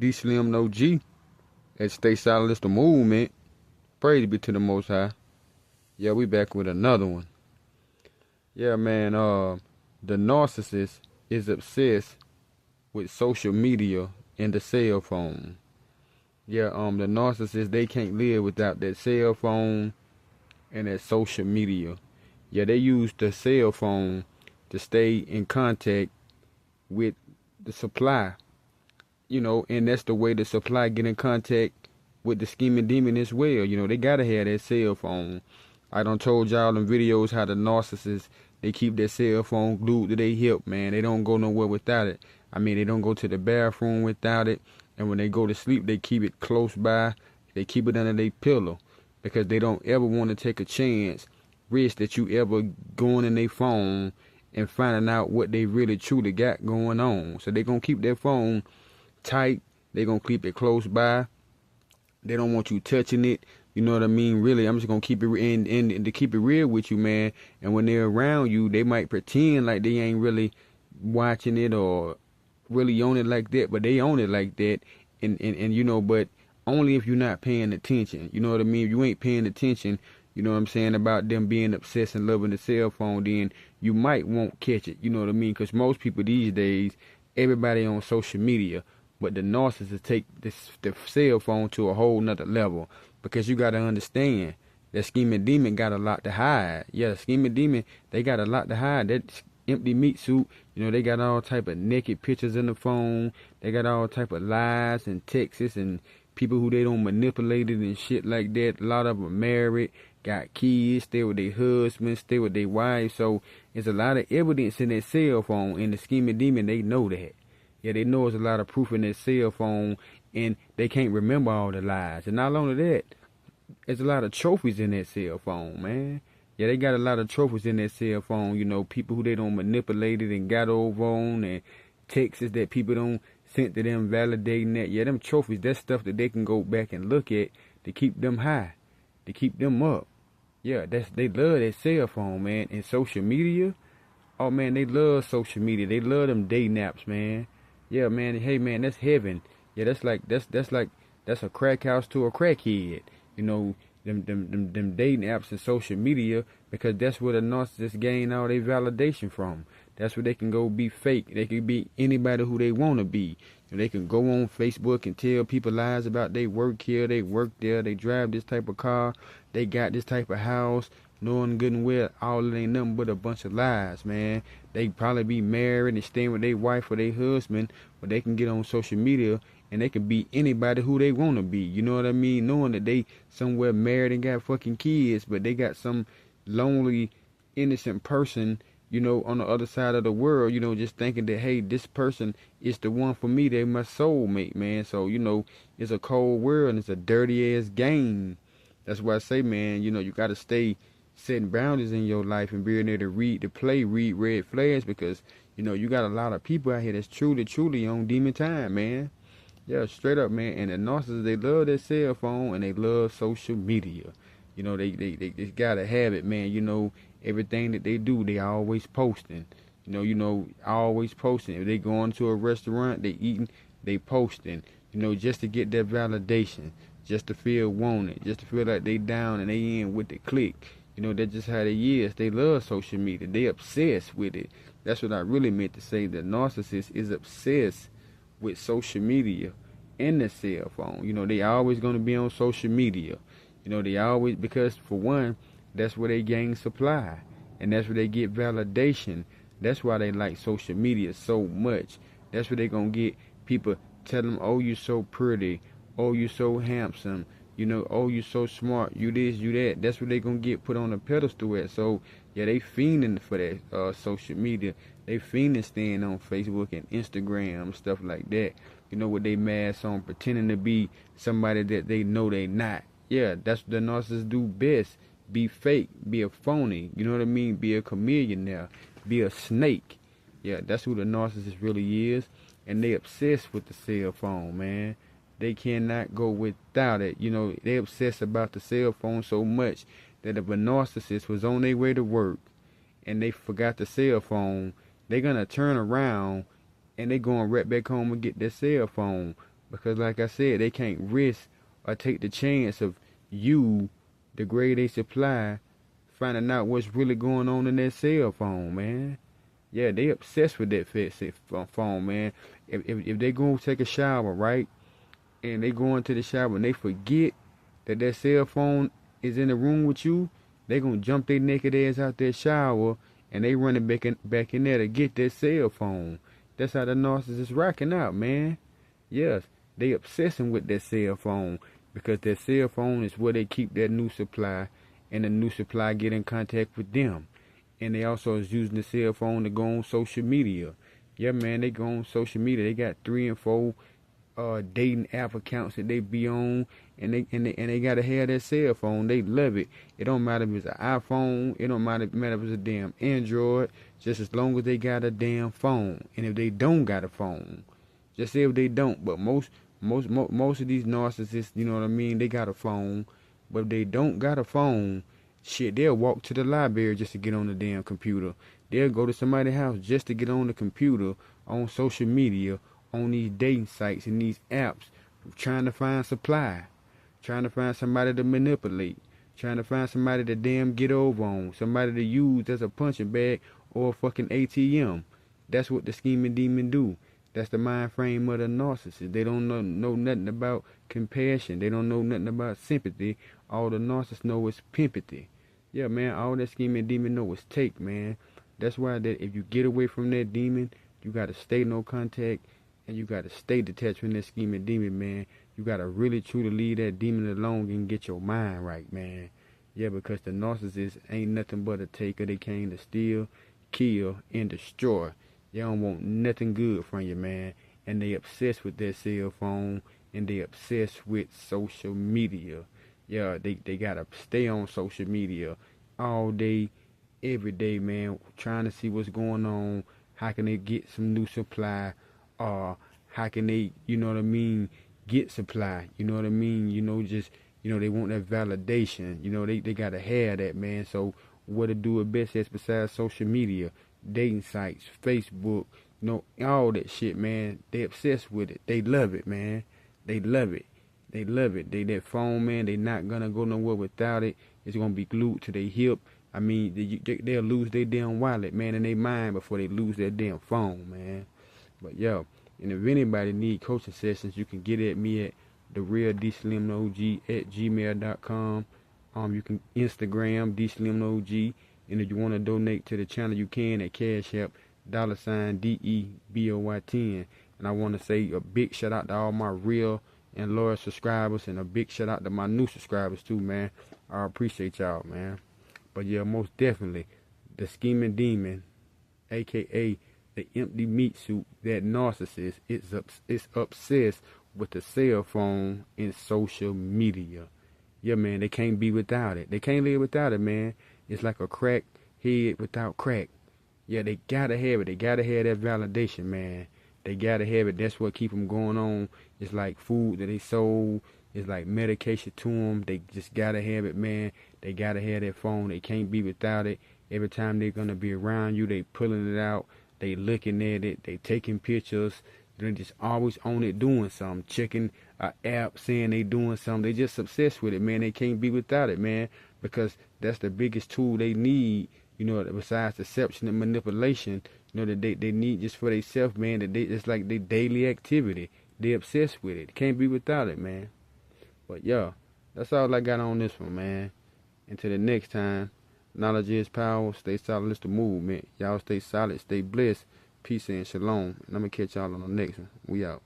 DEESLIMDAOG at STAYSOLIDISDAMOVEMEnt. Praise be to the Most High. Yeah, we back with another one. Yeah, man, the narcissist is obsessed with social media and the cell phone. Yeah, the narcissist, they can't live without that cell phone and that social media. Yeah, they use the cell phone to stay in contact with the supply, and that's the way the supply get in contact with the scheming demon as well. They gotta have that cell phone. I done told y'all in videos how the narcissists, they keep their cell phone glued to their hip, man. They don't go nowhere without it. I mean, they don't go to the bathroom without it. And when they go to sleep, they keep it close by. They keep it under their pillow because they don't ever want to take a chance, risk that you ever going in their phone and finding out what they really truly got going on. So they going to keep their phone tight. They going to keep it close by. They don't want you touching it. You know what I mean? Really, I'm just going to keep it and to keep it real with you, man. And when they're around you, they might pretend like they ain't really watching it or really own it like that, but they own it like that. And but only if you're not paying attention. You know what I mean? If you ain't paying attention, you know what I'm saying, about them being obsessed and loving the cell phone, then you might won't catch it. You know what I mean? Because most people these days, everybody on social media, but the narcissists take the cell phone to a whole nother level. Because you got to understand, that scheming demon got a lot to hide. Yeah, scheming demon, they got a lot to hide. That empty meat suit, they got all type of naked pictures in the phone. They got all type of lies and texts and people who they don't manipulate it and shit like that. A lot of them married, got kids, stay with their husbands, stay with their wives. So there's a lot of evidence in their cell phone, and the scheming demon, they know that. Yeah, they know there's a lot of proof in their cell phone, and they can't remember all the lies. And not only that, there's a lot of trophies in that cell phone, man. Yeah, they got a lot of trophies in that cell phone, people who they don't manipulate it and got over on, and texts that people don't send to them validating that. Yeah, them trophies, that's stuff that they can go back and look at to keep them high, to keep them up. Yeah, they love that cell phone, man. And social media, oh man, they love social media. They love them day naps, man. Yeah, man. Hey, man, that's heaven. Yeah, that's a crack house to a crackhead. Them dating apps and social media, because that's where the narcissists gain all their validation from. That's where they can go be fake. They can be anybody who they want to be. They can go on Facebook and tell people lies about they work here, they work there, they drive this type of car, they got this type of house, knowing good and well all it ain't nothing but a bunch of lies, man. They probably be married and staying with their wife or their husband, but they can get on social media and they can be anybody who they want to be. You know what I mean? Knowing that they somewhere married and got fucking kids, but they got some lonely, innocent person, on the other side of the world, just thinking that, hey, this person is the one for me. They my soulmate, man. So, it's a cold world and it's a dirty ass game. That's why I say, man, you got to stay setting boundaries in your life and being able to read red flags, because, you got a lot of people out here that's truly on demon time, man. Yeah, straight up, man. And the narcissists, they love their cell phone and they love social media. They gotta have it, man. Everything that they do, they always posting. Always posting. If they go into a restaurant, they eating, they posting. Just to get that validation, just to feel wanted, just to feel like they down and they in with the clique. That's just how they is. They love social media. They obsessed with it. That's what I really meant to say. The narcissist is obsessed with social media and the cell phone. They always going to be on social media. They always, because for one, that's where they gain supply, and that's where they get validation. That's why they like social media so much. That's where they going to get people tell them, oh, you so pretty, oh, you so handsome, oh, you so smart, you this, you that. That's what they going to get put on a pedestal at. So, yeah, they fiending for that social media. They fiending staying on Facebook and Instagram, stuff like that. With they masks on, pretending to be somebody that they know they not. Yeah, that's what the narcissists do best. Be fake, be a phony, you know what I mean? Be a chameleon now, be a snake. Yeah, that's who the narcissist really is. And they obsessed with the cell phone, man. They cannot go without it. They obsessed about the cell phone so much that if a narcissist was on their way to work and they forgot the cell phone, they're going to turn around and they going right back home and get their cell phone. Because like I said, they can't risk or take the chance of you, the grade A supply, finding out what's really going on in their cell phone, man. Yeah, they obsessed with that phone, man. If they go take a shower, right, and they go into the shower and they forget that their cell phone is in the room with you, they gonna jump their naked ass out their shower and they running back in there to get their cell phone. That's how the narcissist rocking out, man. Yes, they obsessing with their cell phone because their cell phone is where they keep their new supply, and the new supply get in contact with them. And they also is using the cell phone to go on social media. Yeah, man, they go on social media. They got 3 and 4 dating app accounts that they be on, and they gotta have that cell phone. They love it. It don't matter if it's an iPhone. It don't matter if it's a damn Android. Just as long as they got a damn phone. And if they don't got a phone, just say if they don't. But most of these narcissists, you know what I mean, they got a phone. But if they don't got a phone, shit, they'll walk to the library just to get on the damn computer. They'll go to somebody's house just to get on the computer, on social media, on these dating sites and these apps, trying to find supply, trying to find somebody to manipulate, trying to find somebody to damn get over on, somebody to use as a punching bag or a fucking ATM. That's what the scheming demon do. That's the mind frame of the narcissist. They don't know nothing about compassion. They don't know nothing about sympathy. All the narcissists know is pimpathy. Yeah, man, all that scheming demon know is take, man. That's why that if you get away from that demon, you got to stay no contact. And you got to stay detached from that scheming demon, man. You got to really, truly leave that demon alone and get your mind right, man. Yeah, because the narcissist ain't nothing but a taker. They came to steal, kill, and destroy. They don't want nothing good from you, man. And they obsessed with their cell phone. And they obsessed with social media. Yeah, they got to stay on social media all day, every day, man. Trying to see what's going on. How can they get some new supply? How can they, you know what I mean, get supply, you know what I mean, just, they want that validation, they gotta have that, man. So what to do with best is besides social media, dating sites, Facebook, all that shit, man. They obsessed with it. They love it, man. They love it. They love it. That phone, man, they not gonna go nowhere without it. It's gonna be glued to their hip. I mean, they'll lose their damn wallet, man, in their mind before they lose their damn phone, man. But yo, and if anybody need coaching sessions, you can get at me at therealDSlimDaog@gmail.com. You can Instagram DSlimDaog, and if you want to donate to the channel, you can at Cash App $DEEBOY10. And I want to say a big shout out to all my real and loyal subscribers, and a big shout out to my new subscribers too, man. I appreciate y'all, man. But yeah, most definitely, the scheming demon, aka the empty meat suit, that narcissist, is obsessed with the cell phone and social media. Yeah, man, they can't be without it. They can't live without it, man. It's like a crack head without crack. Yeah, they gotta have it. They gotta have that validation, man. They gotta have it. That's what keep them going on. It's like food that they sold. It's like medication to them. They just gotta have it, man. They gotta have that phone. They can't be without it. Every time they're gonna be around you, they pulling it out. They looking at it, they taking pictures, they just always on it doing something, checking an app, saying they doing something. They just obsessed with it, man. They can't be without it, man, because that's the biggest tool they need, besides deception and manipulation, that they need just for themselves, man. That it's like their daily activity. They obsessed with it. Can't be without it, man. But yeah, that's all I got on this one, man. Until the next time. Knowledge is power. Stay solid. It's the movement. Y'all stay solid. Stay blessed. Peace and shalom. And I'm going to catch y'all on the next one. We out.